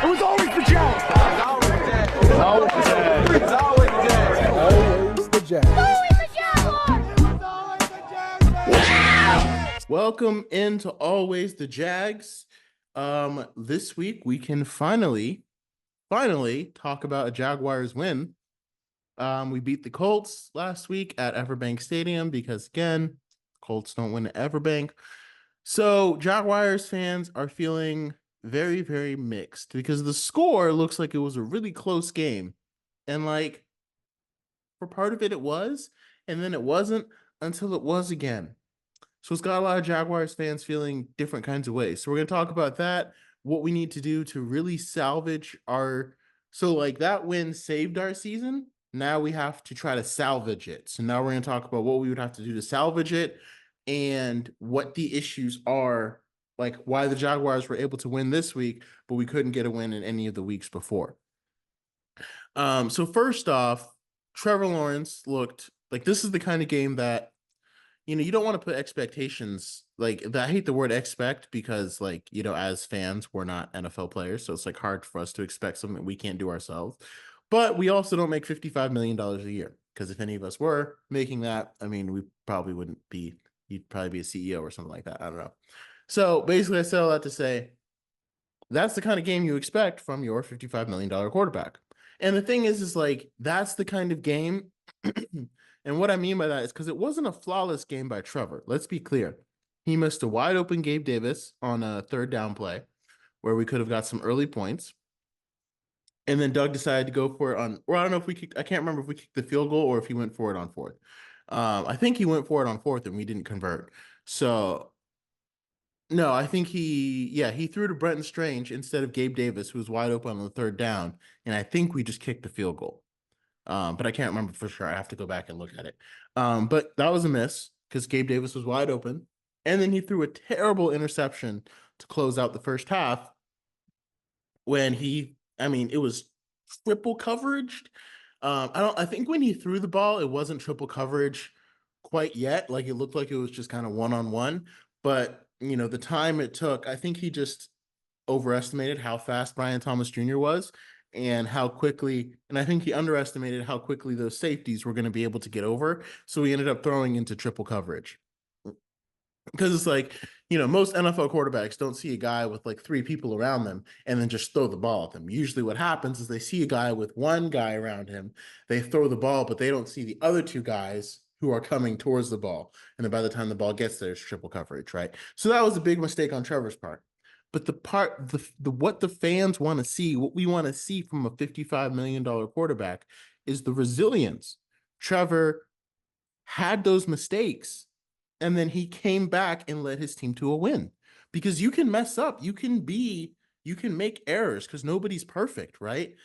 It was always the Jags. It's always the Jags. It's always the Jags. Always the Jags. Welcome into Always the Jags. This week we can finally talk about a Jaguars win. We beat the Colts last week at Everbank Stadium because, again, Colts don't win at Everbank. So Jaguars fans are feeling very, very mixed because the score looks like it was a really close game. And like for part of it, it was, and then it wasn't until it was again. So it's got a lot of Jaguars fans feeling different kinds of ways. So we're going to talk about that, what we need to do to really salvage our, so like that win saved our season. Now we have to try to salvage it. So now we're going to talk about what we would have to do to salvage it and what the issues are, like why the Jaguars were able to win this week, but we couldn't get a win in any of the weeks before. So first off, Trevor Lawrence looked like this is the kind of game that, you know, you don't want to put expectations like that. I hate the word expect because, like, you know, as fans, we're not NFL players. So it's like hard for us to expect something we can't do ourselves. But we also don't make $55 million a year because if any of us were making that, I mean, we probably wouldn't be, you'd probably be a CEO or something like that. I don't know. So basically, I said all that to say that's the kind of game you expect from your $55 million quarterback. And the thing is like, that's the kind of game. And what I mean by that is because it wasn't a flawless game by Trevor. Let's be clear. He missed a wide open Gabe Davis on a third down play where we could have got some early points. And then Doug decided to go for it on, or I don't know if we kicked, I can't remember if we kicked the field goal or if he went for it on fourth. I think he went for it on fourth and we didn't convert. So no, I think he threw to Brenton Strange instead of Gabe Davis, who was wide open on the third down. And I think we just kicked the field goal. But I can't remember for sure. I have to go back and look at it. But that was a miss because Gabe Davis was wide open. And then he threw a terrible interception to close out the first half when it was triple coveraged. I think when he threw the ball, it wasn't triple coverage quite yet. Like it looked like it was just kind of one-on-one. But, you know, the time it took, I think he just overestimated how fast Brian Thomas Jr. was. And how quickly, and I think he underestimated how quickly those safeties were going to be able to get over. So he ended up throwing into triple coverage. Because it's like, you know, most NFL quarterbacks don't see a guy with like three people around them and then just throw the ball at them. Usually what happens is they see a guy with one guy around him, they throw the ball, but they don't see the other two guys who are coming towards the ball. And then by the time the ball gets there, it's triple coverage, right? So that was a big mistake on Trevor's part. But what the fans want to see, what we want to see from a $55 million quarterback is the resilience. Trevor had those mistakes, and then he came back and led his team to a win. Because you can mess up, you can make errors because nobody's perfect, right?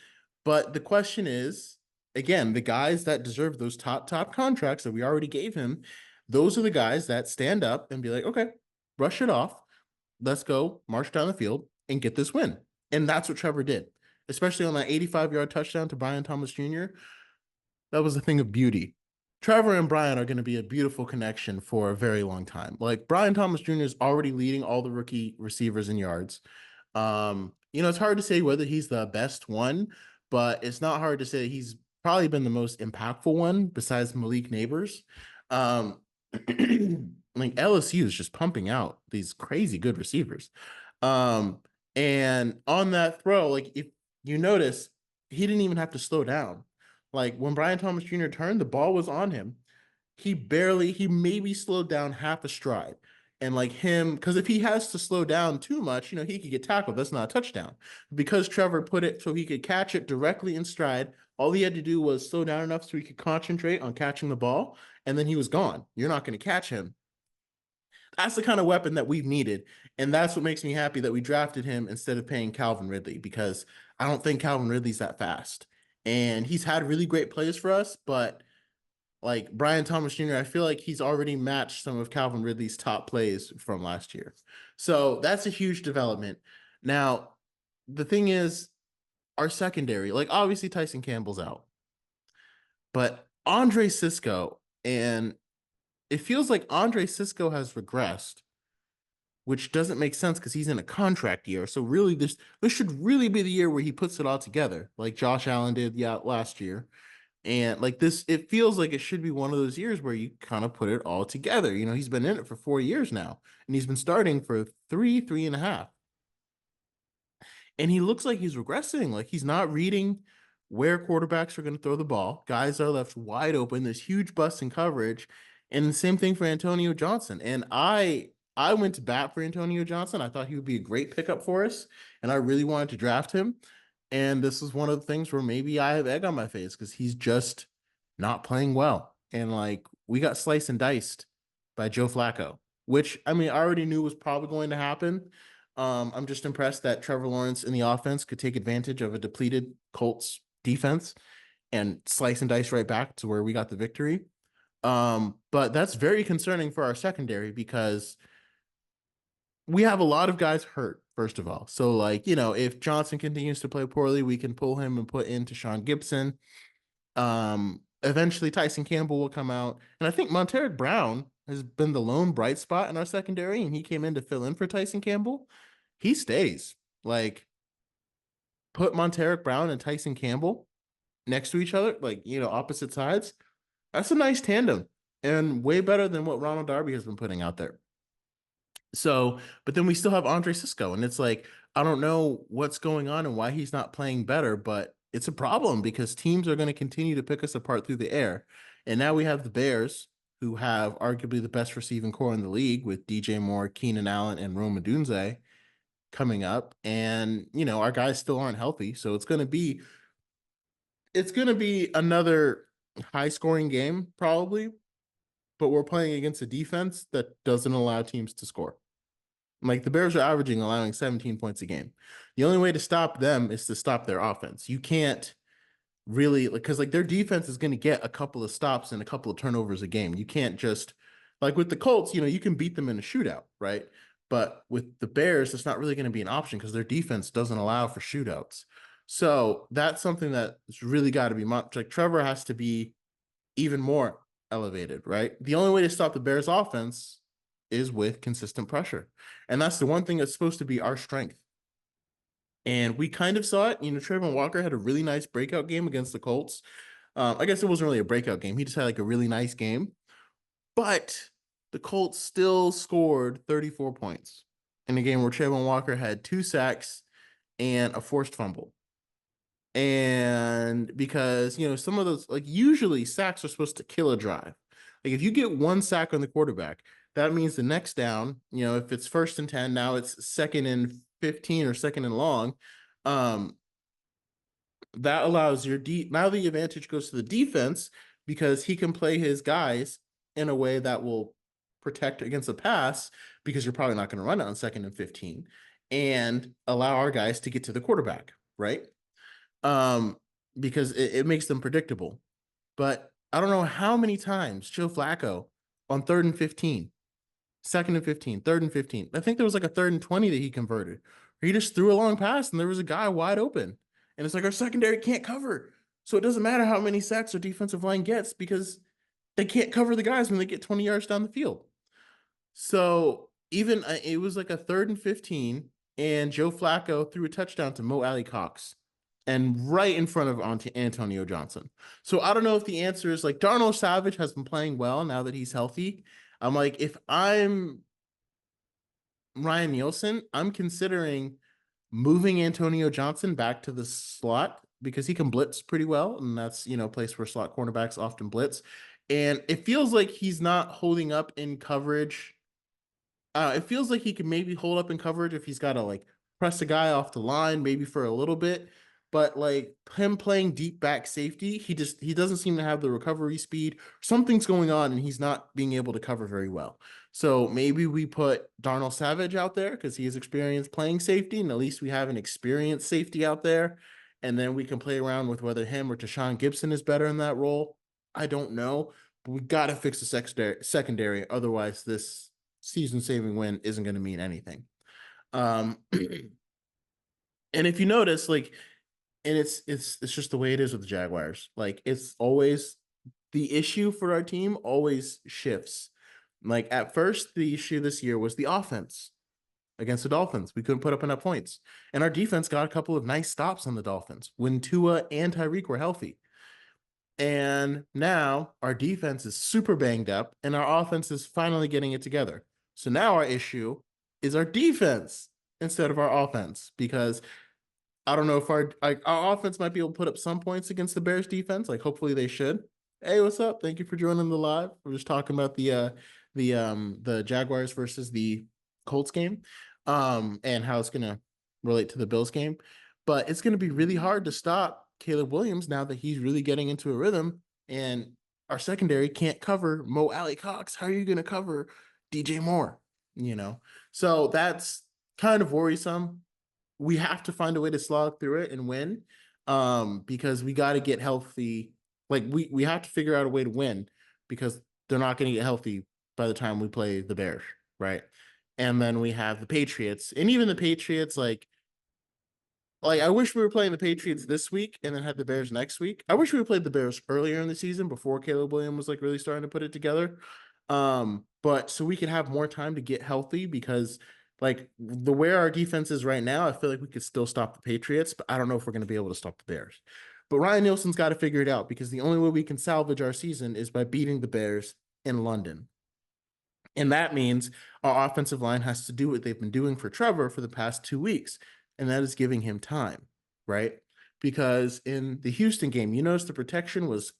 But the question is, again, the guys that deserve those top contracts that we already gave him, those are the guys that stand up and be like, okay, brush it off. Let's go march down the field and get this win. And that's what Trevor did, especially on that 85-yard touchdown to Brian Thomas Jr. That was a thing of beauty. Trevor and Brian are going to be a beautiful connection for a very long time. Like Brian Thomas Jr. is already leading all the rookie receivers in yards. You know, it's hard to say whether he's the best one, but it's not hard to say he's probably been the most impactful one besides Malik Neighbors. Like LSU is just pumping out these crazy good receivers. And on that throw, like if you notice, he didn't even have to slow down. Like when Brian Thomas Jr. turned, the ball was on him. He maybe slowed down half a stride. And like him, because if he has to slow down too much, you know, he could get tackled. That's not a touchdown. Because Trevor put it so he could catch it directly in stride, all he had to do was slow down enough so he could concentrate on catching the ball, and then he was gone. You're not going to catch him. That's the kind of weapon that we've needed. And that's what makes me happy that we drafted him instead of paying Calvin Ridley, because I don't think Calvin Ridley's that fast. And he's had really great plays for us, but like Brian Thomas Jr., I feel like he's already matched some of Calvin Ridley's top plays from last year. So that's a huge development. Now, the thing is, our secondary, like obviously Tyson Campbell's out, but Andre Cisco, and it feels like Andre Cisco has regressed which doesn't make sense because he's in a contract year. So really, this should really be the year where he puts it all together, like Josh Allen did last year. And like this, it feels like it should be one of those years where you kind of put it all together. He's been in it for 4 years now, and he's been starting for three and a half. And he looks like he's regressing. Like he's not reading where quarterbacks are going to throw the ball. Guys are left wide open. There's huge busts in coverage. And the same thing for Antonio Johnson. And I went to bat for Antonio Johnson. I thought he would be a great pickup for us, and I really wanted to draft him. And this is one of the things where maybe I have egg on my face because he's just not playing well. And like we got sliced and diced by Joe Flacco, which I mean I already knew was probably going to happen. I'm just impressed that Trevor Lawrence in the offense could take advantage of a depleted Colts defense and slice and dice right back to where we got the victory. But that's very concerning for our secondary because we have a lot of guys hurt, first of all. So, like, if Johnson continues to play poorly, we can pull him and put into Sean Gibson. Eventually Tyson Campbell will come out. And I think Montaric Brown has been the lone bright spot in our secondary, and he came in to fill in for Tyson Campbell. He stays. Like, put Montaric Brown and Tyson Campbell next to each other, like, opposite sides. That's a nice tandem and way better than what Ronald Darby has been putting out there. So, but then we still have Andre Cisco, and it's like, I don't know what's going on and why he's not playing better, but it's a problem because teams are going to continue to pick us apart through the air. And now we have the Bears, who have arguably the best receiving core in the league with DJ Moore, Keenan Allen, and Rome Odunze coming up. And, our guys still aren't healthy. So it's going to be another high scoring game, probably, but we're playing against a defense that doesn't allow teams to score. Like the Bears are allowing 17 points a game. The only way to stop them is to stop their offense. You can't really, because like their defense is going to get a couple of stops and a couple of turnovers a game. You can't just, like with the Colts, you can beat them in a shootout, right? But with the Bears, it's not really going to be an option because their defense doesn't allow for shootouts. So that's something that's really got to be, like Trevor has to be even more elevated, right? The only way to stop the Bears offense is with consistent pressure. And that's the one thing that's supposed to be our strength. And we kind of saw it. Trayvon Walker had a really nice breakout game against the Colts. I guess it wasn't really a breakout game. He just had like a really nice game. But the Colts still scored 34 points in a game where Trayvon Walker had 2 sacks and a forced fumble. And because, some of those, like usually sacks are supposed to kill a drive. Like if you get 1 sack on the quarterback, that means the next down, if it's 1st and 10, now it's 2nd and 15 or 2nd and long. That allows now the advantage goes to the defense because he can play his guys in a way that will protect against a pass because you're probably not going to run it on 2nd and 15 and allow our guys to get to the quarterback, right? Because it makes them predictable. But I don't know how many times Joe Flacco on 3rd and 15, 2nd and 15, 3rd and 15. I think there was like a 3rd and 20 that he converted. He just threw a long pass and there was a guy wide open. And it's like our secondary can't cover. So it doesn't matter how many sacks our defensive line gets because they can't cover the guys when they get 20 yards down the field. So even it was like a 3rd and 15 and Joe Flacco threw a touchdown to Mo Alley-Cox and right in front of Antonio Johnson. So I don't know if the answer is like Darnell Savage has been playing well now that he's healthy. I'm like, if I'm Ryan Nielsen, I'm considering moving Antonio Johnson back to the slot because he can blitz pretty well. And that's, a place where slot cornerbacks often blitz. And it feels like he's not holding up in coverage. It feels like he can maybe hold up in coverage if he's got to like press a guy off the line, maybe for a little bit. But like him playing deep back safety, he doesn't seem to have the recovery speed. Something's going on and he's not being able to cover very well. So maybe we put Darnell Savage out there because he has experience playing safety, and at least we have an experienced safety out there. And then we can play around with whether him or Tashawn Gibson is better in that role. I don't know, but we got to fix the secondary. Otherwise, this season-saving win isn't going to mean anything. And if you notice, like, and it's just the way it is with the Jaguars. Like it's always the issue for our team always shifts. Like at first, the issue this year was the offense. against the Dolphins. We couldn't put up enough points. And our defense got a couple of nice stops on the Dolphins when Tua and Tyreek were healthy. And now our defense is super banged up and our offense is finally getting it together. So now our issue is our defense instead of our offense, because I don't know if our offense might be able to put up some points against the Bears defense. Like hopefully they should. Hey, what's up? Thank you for joining the live. We're just talking about the Jaguars versus the Colts game, and how it's gonna relate to the Bills game. But it's gonna be really hard to stop Caleb Williams now that he's really getting into a rhythm, and our secondary can't cover Mo Alley Cox. How are you gonna cover DJ Moore? So that's kind of worrisome. We have to find a way to slog through it and win, because we got to get healthy. Like we have to figure out a way to win, because they're not going to get healthy by the time we play the Bears, right? And then we have the Patriots, and even the Patriots, like I wish we were playing the Patriots this week and then had the Bears next week. I wish we played the Bears earlier in the season before Caleb Williams was like really starting to put it together. But so we could have more time to get healthy, because like the way our defense is right now, I feel like we could still stop the Patriots, but I don't know if we're going to be able to stop the Bears. But Ryan Nielsen's got to figure it out, because the only way we can salvage our season is by beating the Bears in London. And that means our offensive line has to do what they've been doing for Trevor for the past 2 weeks, and that is giving him time, right? Because in the Houston game, you notice the protection was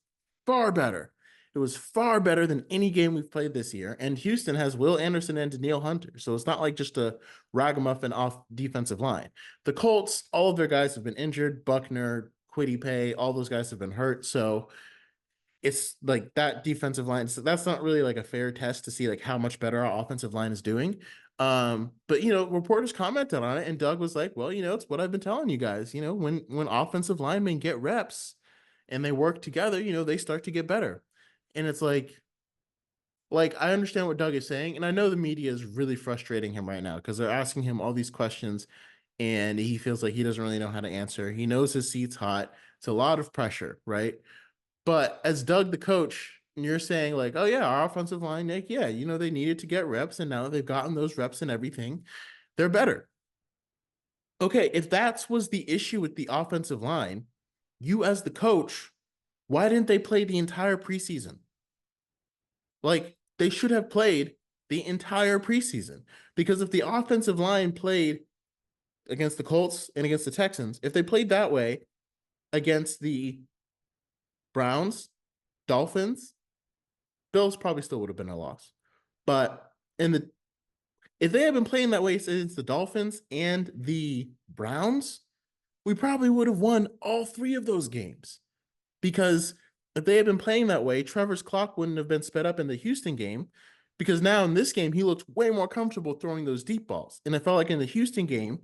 far better. It was far better than any game we've played this year. And Houston has Will Anderson and Danielle Hunter. So it's not like just a ragamuffin off defensive line. The Colts, all of their guys have been injured. Buckner, Quiddy Pay, all those guys have been hurt. So it's like that defensive line. So that's not really like a fair test to see like how much better our offensive line is doing. But reporters commented on it, and Doug was like, well, it's what I've been telling you guys. When offensive linemen get reps and they work together, they start to get better. And it's like I understand what Doug is saying, and I know the media is really frustrating him right now because they're asking him all these questions and he feels like he doesn't really know how to answer. He knows his seat's hot. It's a lot of pressure, right? But as Doug, the coach, you're saying like, oh yeah, our offensive line, Nick, yeah, they needed to get reps, and now that they've gotten those reps and everything, they're better. Okay, if that was the issue with the offensive line, you as the coach, why didn't they play the entire preseason? Like they should have played the entire preseason, because if the offensive line played against the Colts and against the Texans, if they played that way against the Browns, Dolphins, Bills probably still would have been a loss. But if they had been playing that way since the Dolphins and the Browns, we probably would have won all 3 of those games. Because if they had been playing that way, Trevor's clock wouldn't have been sped up in the Houston game, because now in this game, he looked way more comfortable throwing those deep balls. And I felt like in the Houston game,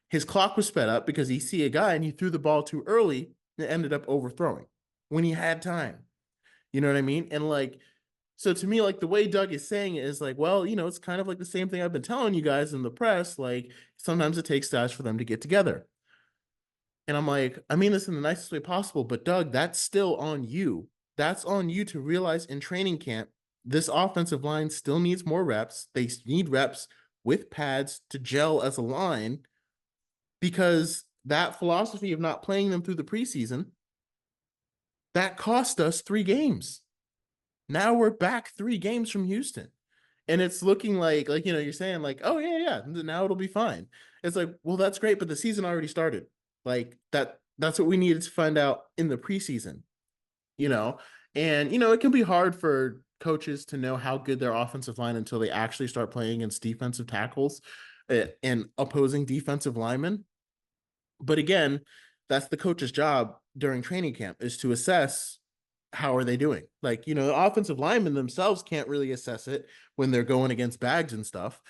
his clock was sped up because he see a guy and he threw the ball too early and ended up overthrowing when he had time. You know what I mean? And so to me, like the way Doug is saying it is like, well, it's kind of like the same thing I've been telling you guys in the press. Like sometimes it takes guys for them to get together. And I'm like, I mean this in the nicest way possible, but Doug, that's still on you. That's on you to realize in training camp, this offensive line still needs more reps. They need reps with pads to gel as a line, because that philosophy of not playing them through the preseason, that cost us 3 games. Now we're back 3 games from Houston. And it's looking like you're saying like, oh yeah, now it'll be fine. It's like, well, that's great, but the season already started. Like that's what we needed to find out in the preseason, and it can be hard for coaches to know how good their offensive line until they actually start playing against defensive tackles and opposing defensive linemen. But again, that's the coach's job during training camp, is to assess how are they doing. Like, the offensive linemen themselves can't really assess it when they're going against bags and stuff.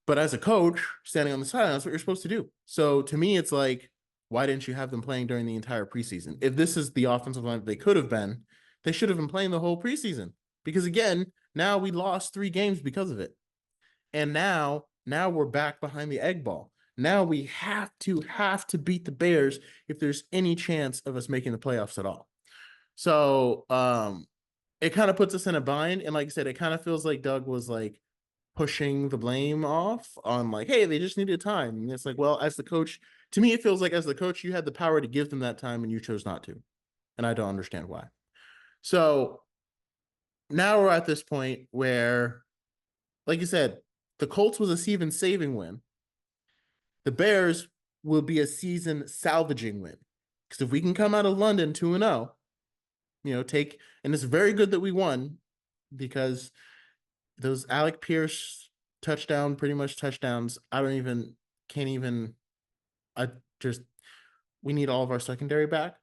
But as a coach standing on the sideline, that's what you're supposed to do. So to me, it's like, why didn't you have them playing during the entire preseason? If this is the offensive line that they could have been, they should have been playing the whole preseason. Because again, now we lost 3 games because of it. And now we're back behind the egg ball. Now we have to beat the Bears if there's any chance of us making the playoffs at all. So it kind of puts us in a bind. And like I said, it kind of feels like Doug was like, pushing the blame off on like, hey, they just needed time. And it's like, well, as the coach, to me, it feels like as the coach, you had the power to give them that time and you chose not to. And I don't understand why. So now we're at this point where, like you said, the Colts was a season saving win. The Bears will be a season salvaging win. Because if we can come out of London 2-0, and it's very good that we won because those Alec Pierce pretty much touchdowns. Can't even, I just, we need all of our secondary back.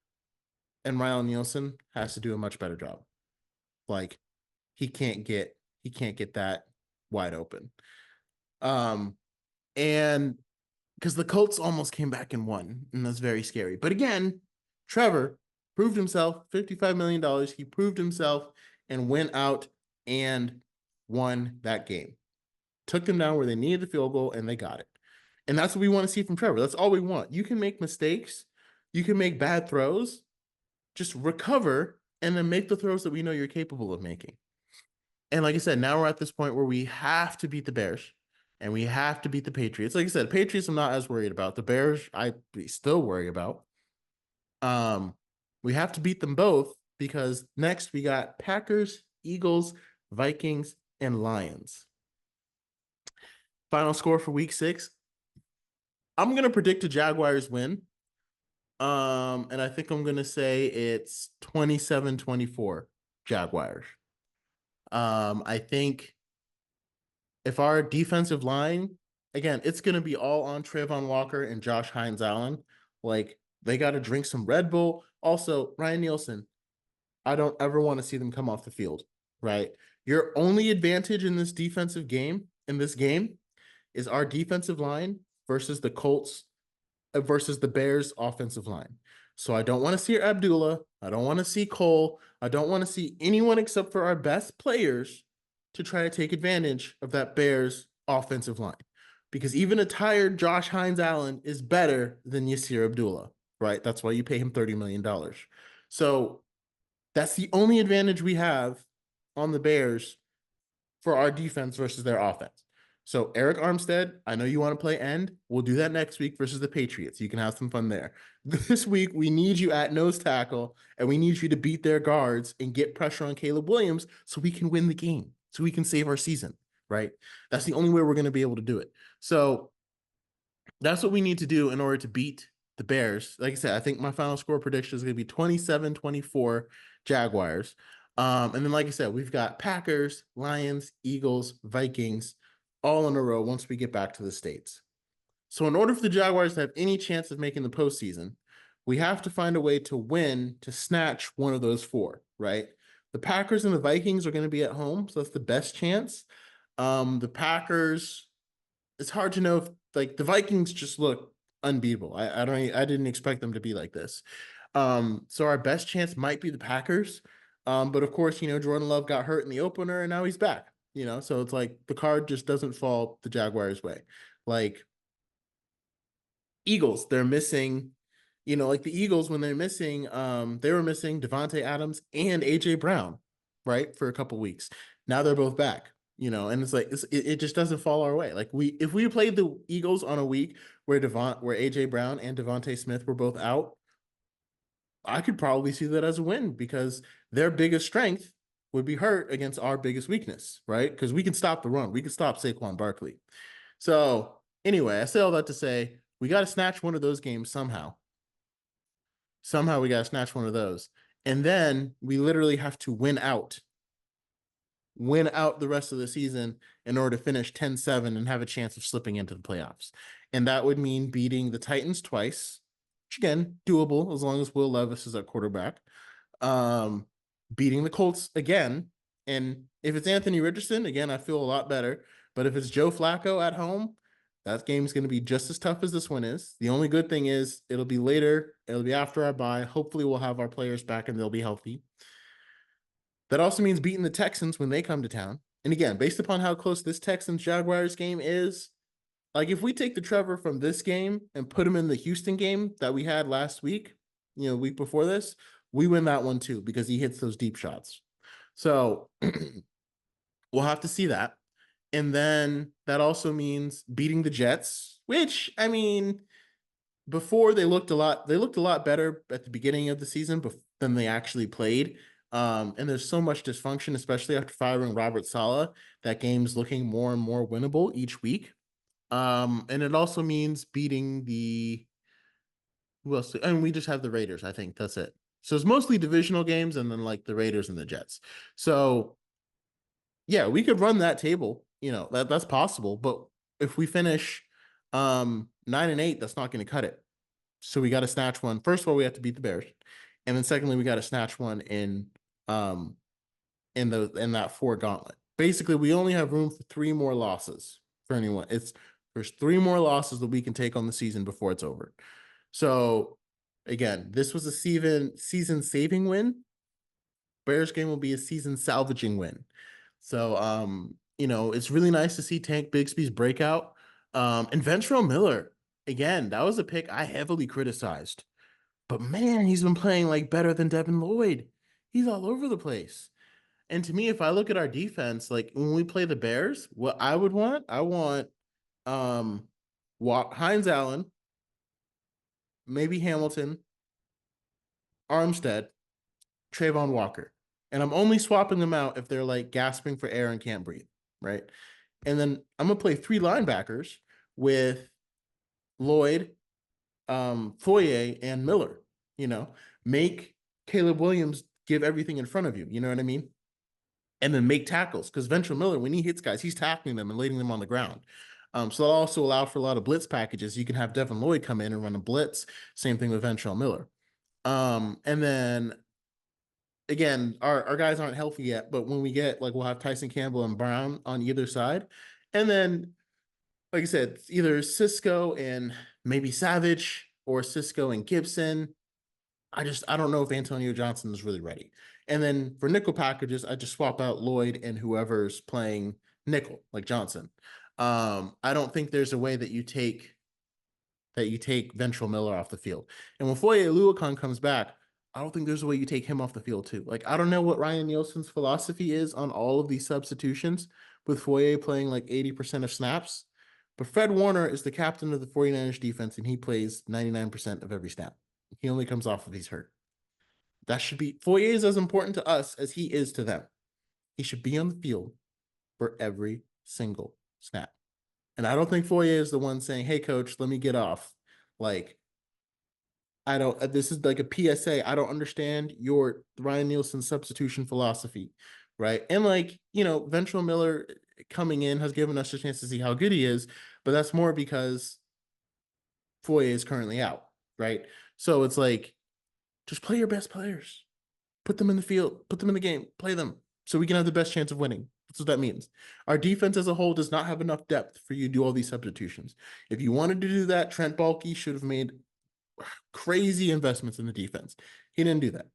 And Ryan Nielsen has to do a much better job. Like, he can't get that wide open. And because the Colts almost came back and won, and that's very scary. But again, Trevor proved himself, $55 million. He proved himself and went out and won that game. Took them down where they needed the field goal, and they got it. And that's what we want to see from Trevor. That's all we want. You can make mistakes. You can make bad throws. Just recover and then make the throws that we know you're capable of making. And like I said, now we're at this point where we have to beat the Bears and we have to beat the Patriots. Like I said, Patriots I'm not as worried about. The Bears I still worry about. We have to beat them both because next we got Packers, Eagles, Vikings, and Lions. Final score for week 6. I'm going to predict a Jaguars win. And I think I'm going to say it's 27-24 Jaguars. I think if our defensive line, again, it's going to be all on Trayvon Walker and Josh Hines-Allen. Like, they got to drink some Red Bull. Also, Ryan Nielsen, I don't ever want to see them come off the field, right? Your only advantage in this game, is our defensive line versus the Colts versus the Bears offensive line. So I don't want to see Abdullah. I don't want to see Cole. I don't want to see anyone except for our best players to try to take advantage of that Bears offensive line. Because even a tired Josh Hines-Allen is better than Yasir Abdullah, right? That's why you pay him $30 million. So that's the only advantage we have on the Bears for our defense versus their offense. So Eric Armstead, I know you want to play end. We'll do that next week versus the Patriots. You can have some fun there. This week, we need you at nose tackle, and we need you to beat their guards and get pressure on Caleb Williams so we can win the game, so we can save our season, right? That's the only way we're going to be able to do it. So that's what we need to do in order to beat the Bears. Like I said, I think my final score prediction is going to be 27-24 Jaguars. And then, like I said, we've got Packers, Lions, Eagles, Vikings, all in a row once we get back to the States. So in order for the Jaguars to have any chance of making the postseason, we have to find a way to win to snatch one of those 4, right? The Packers and the Vikings are going to be at home, so that's the best chance. The Packers, it's hard to know if, like, the Vikings just look unbeatable. I didn't expect them to be like this. So our best chance might be the Packers. But of course, Jordan Love got hurt in the opener and now he's back, so it's like the card just doesn't fall the Jaguars' way. Like, Eagles, they're missing, like the Eagles, when they're missing, they were missing Devontae Adams and AJ Brown, right, for a couple weeks. Now they're both back, and it's like it just doesn't fall our way. Like, if we played the Eagles on a week where AJ Brown and Devontae Smith were both out, I could probably see that as a win because their biggest strength would be hurt against our biggest weakness, right? Because we can stop the run. We can stop Saquon Barkley. So anyway, I say all that to say we got to snatch one of those games somehow. Somehow we got to snatch one of those. And then we literally have to win out the rest of the season in order to finish 10-7 and have a chance of slipping into the playoffs. And that would mean beating the Titans twice, which again, doable as long as Will Levis is at quarterback. Beating the Colts again. And if it's Anthony Richardson, again, I feel a lot better. But if it's Joe Flacco at home, that game's going to be just as tough as this one is. The only good thing is it'll be later. It'll be after our bye. Hopefully we'll have our players back and they'll be healthy. That also means beating the Texans when they come to town. And again, based upon how close this Texans-Jaguars game is, like, if we take the Trevor from this game and put him in the Houston game that we had last week, week before this, we win that one too because he hits those deep shots. So we'll have to see that. And then that also means beating the Jets, which, I mean, before they looked a lot better at the beginning of the season than they actually played. And there's so much dysfunction, especially after firing Robert Saleh, that game's looking more and more winnable each week. And it also means beating the who else? And we just have the Raiders. I think that's it. So it's mostly divisional games, and then like the Raiders and the Jets. So yeah, we could run that table. That's possible. But if we finish 9-8, that's not going to cut it. So we got to snatch one. First of all, we have to beat the Bears, and then secondly, we got to snatch one um in that four gauntlet. Basically, we only have room for three more losses for anyone. There's three more losses that we can take on the season before it's over. So again, this was a season saving win. Bears game will be a season salvaging win. So it's really nice to see Tank Bigsby's breakout. And Ventrell Miller, again, that was a pick I heavily criticized. But man, he's been playing like better than Devin Lloyd. He's all over the place. And to me, if I look at our defense, like when we play the Bears, what I would want, I want um Hines Allen, maybe Hamilton, Armstead, Trayvon Walker. And I'm only swapping them out if they're like gasping for air and can't breathe, right? And then I'm gonna play three linebackers with Lloyd, Foye, and Miller. Make Caleb Williams give everything in front of you. You know what I mean? And then make tackles, because Ventrell Miller, when he hits guys, he's tackling them and laying them on the ground. So that'll also allow for a lot of blitz packages. You can have Devin Lloyd come in and run a blitz. Same thing with Ventrell Miller. And then again, our guys aren't healthy yet, but when we get we'll have Tyson Campbell and Brown on either side. And then, like I said, either Cisco and maybe Savage or Cisco and Gibson. I don't know if Antonio Johnson is really ready. And then for nickel packages, I just swap out Lloyd and whoever's playing nickel, like Johnson. I don't think there's a way that you take Ventrell Miller off the field. And when Foye Oluokun comes back, I don't think there's a way you take him off the field too. Like, I don't know what Ryan Nielsen's philosophy is on all of these substitutions, with Foye playing like 80% of snaps. But Fred Warner is the captain of the 49ers defense, and he plays 99% of every snap. He only comes off if he's hurt. That should be Foye is as important to us as he is to them. He should be on the field for every single snap. And I don't think Foye is the one saying, "Hey, coach, let me get off." Like, I don't, this is like a PSA. I don't understand your Ryan Nielsen substitution philosophy, right? And Ventrell Miller coming in has given us a chance to see how good he is, but that's more because Foye is currently out, right? So it's like, just play your best players, put them in the field, put them in the game, play them so we can have the best chance of winning. That's what that means. Our defense as a whole does not have enough depth for you to do all these substitutions. If you wanted to do that, Trent Baalke should have made crazy investments in the defense. He didn't do that.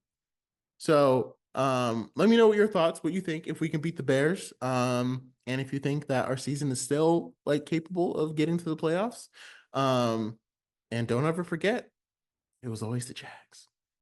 So let me know what your thoughts, what you think, if we can beat the Bears. And if you think that our season is still capable of getting to the playoffs. And don't ever forget, it was always the Jags.